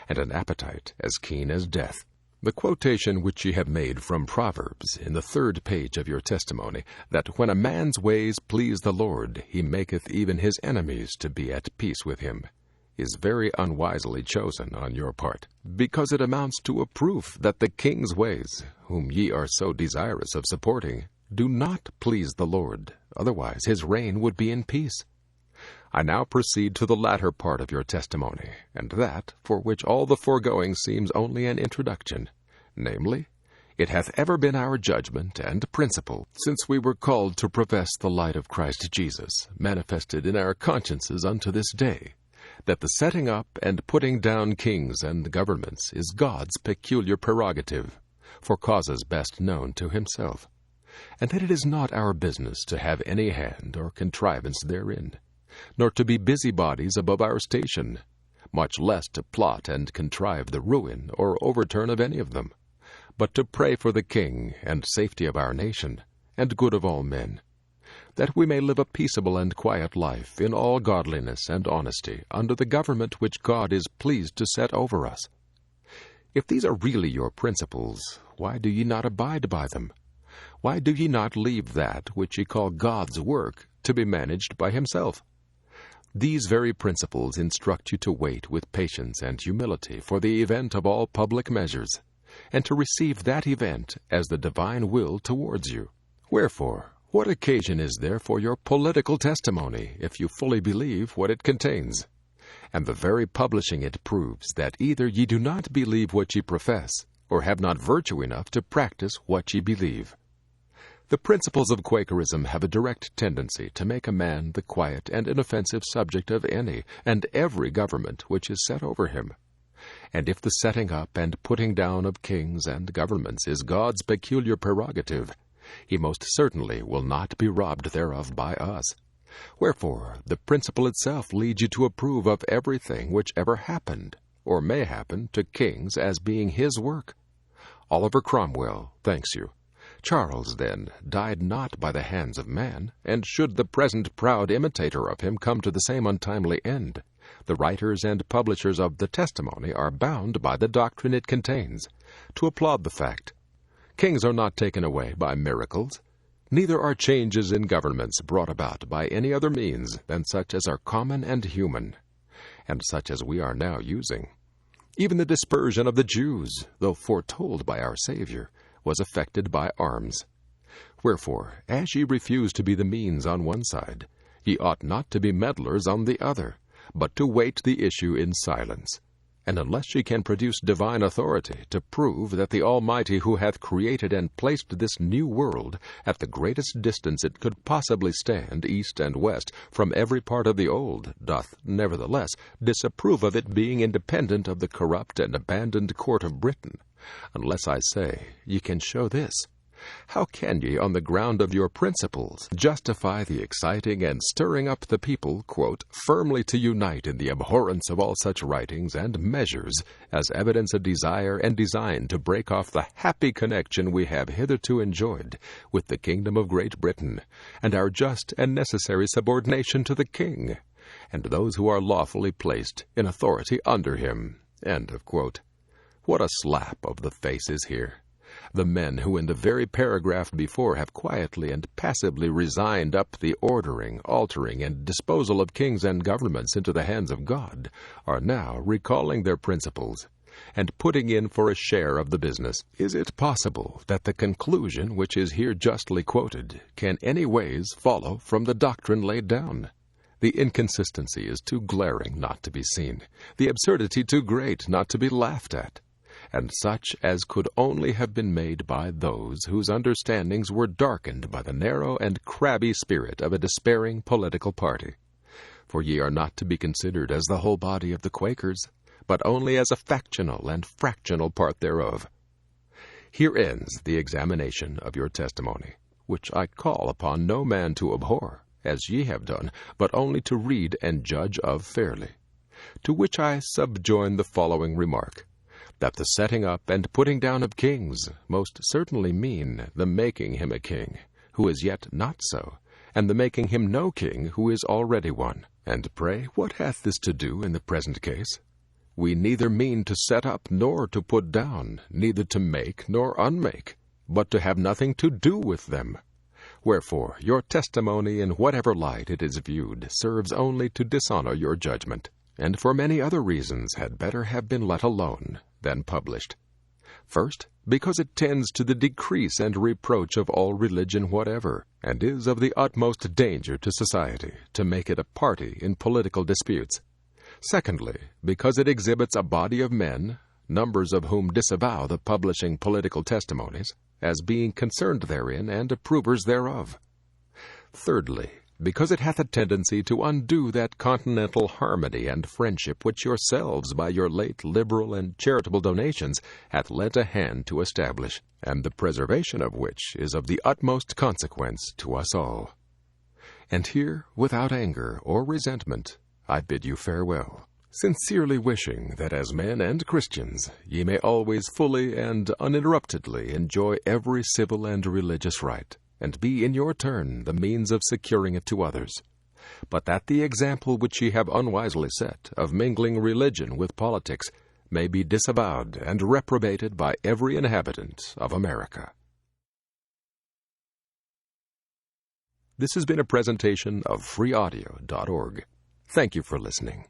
and an appetite as keen as death. The quotation which ye have made from Proverbs in the 3rd page of your testimony, that when a man's ways please the Lord, he maketh even his enemies to be at peace with him, is very unwisely chosen on your part, because it amounts to a proof that the king's ways, whom ye are so desirous of supporting, do not please the Lord, otherwise his reign would be in peace. I now proceed to the latter part of your testimony, and that for which all the foregoing seems only an introduction, namely, it hath ever been our judgment and principle, since we were called to profess the light of Christ Jesus, manifested in our consciences unto this day, that the setting up and putting down kings and governments is God's peculiar prerogative, for causes best known to himself, and that it is not our business to have any hand or contrivance therein, nor to be busybodies above our station, much less to plot and contrive the ruin or overturn of any of them, but to pray for the king and safety of our nation, and good of all men, that we may live a peaceable and quiet life in all godliness and honesty under the government which God is pleased to set over us. If these are really your principles, why do ye not abide by them? Why do ye not leave that which ye call God's work to be managed by himself? These very principles instruct you to wait with patience and humility for the event of all public measures, and to receive that event as the divine will towards you. Wherefore, what occasion is there for your political testimony, if you fully believe what it contains? And the very publishing it proves that either ye do not believe what ye profess, or have not virtue enough to practice what ye believe. The principles of Quakerism have a direct tendency to make a man the quiet and inoffensive subject of any and every government which is set over him. And if the setting up and putting down of kings and governments is God's peculiar prerogative, he most certainly will not be robbed thereof by us. Wherefore, the principle itself leads you to approve of everything which ever happened, or may happen, to kings as being his work. Oliver Cromwell thanks you. Charles, then, died not by the hands of man, and should the present proud imitator of him come to the same untimely end, the writers and publishers of the testimony are bound by the doctrine it contains to applaud the fact. Kings are not taken away by miracles, neither are changes in governments brought about by any other means than such as are common and human, and such as we are now using. Even the dispersion of the Jews, though foretold by our Savior, was effected by arms. Wherefore, as ye refuse to be the means on one side, ye ought not to be meddlers on the other, but to wait the issue in silence. And unless ye can produce divine authority to prove that the Almighty who hath created and placed this new world at the greatest distance it could possibly stand east and west from every part of the old, doth nevertheless disapprove of it being independent of the corrupt and abandoned court of Britain, unless, I say, ye can show this, how can ye, on the ground of your principles, justify the exciting and stirring up the people, quote, firmly to unite in the abhorrence of all such writings and measures as evidence a desire and design to break off the happy connection we have hitherto enjoyed with the kingdom of Great Britain, and our just and necessary subordination to the king, and those who are lawfully placed in authority under him, end of quote. What a slap of the face is here! The men who in the very paragraph before have quietly and passively resigned up the ordering, altering, and disposal of kings and governments into the hands of God are now recalling their principles and putting in for a share of the business. Is it possible that the conclusion which is here justly quoted can any ways follow from the doctrine laid down? The inconsistency is too glaring not to be seen, the absurdity too great not to be laughed at, and such as could only have been made by those whose understandings were darkened by the narrow and crabby spirit of a despairing political party. For ye are not to be considered as the whole body of the Quakers, but only as a factional and fractional part thereof. Here ends the examination of your testimony, which I call upon no man to abhor, as ye have done, but only to read and judge of fairly. To which I subjoin the following remark, that the setting up and putting down of kings most certainly mean the making him a king, who is yet not so, and the making him no king, who is already one. And pray, what hath this to do in the present case? We neither mean to set up nor to put down, neither to make nor unmake, but to have nothing to do with them. Wherefore your testimony, in whatever light it is viewed, serves only to dishonor your judgment, and for many other reasons had better have been let alone than published. First, because it tends to the decrease and reproach of all religion whatever, and is of the utmost danger to society to make it a party in political disputes. Secondly, because it exhibits a body of men, numbers of whom disavow the publishing political testimonies, as being concerned therein and approvers thereof. Thirdly, because it hath a tendency to undo that continental harmony and friendship which yourselves by your late liberal and charitable donations hath lent a hand to establish, and the preservation of which is of the utmost consequence to us all. And here, without anger or resentment, I bid you farewell, sincerely wishing that as men and Christians ye may always fully and uninterruptedly enjoy every civil and religious right, and be in your turn the means of securing it to others, but that the example which ye have unwisely set of mingling religion with politics may be disavowed and reprobated by every inhabitant of America. This has been a presentation of freeaudio.org. Thank you for listening.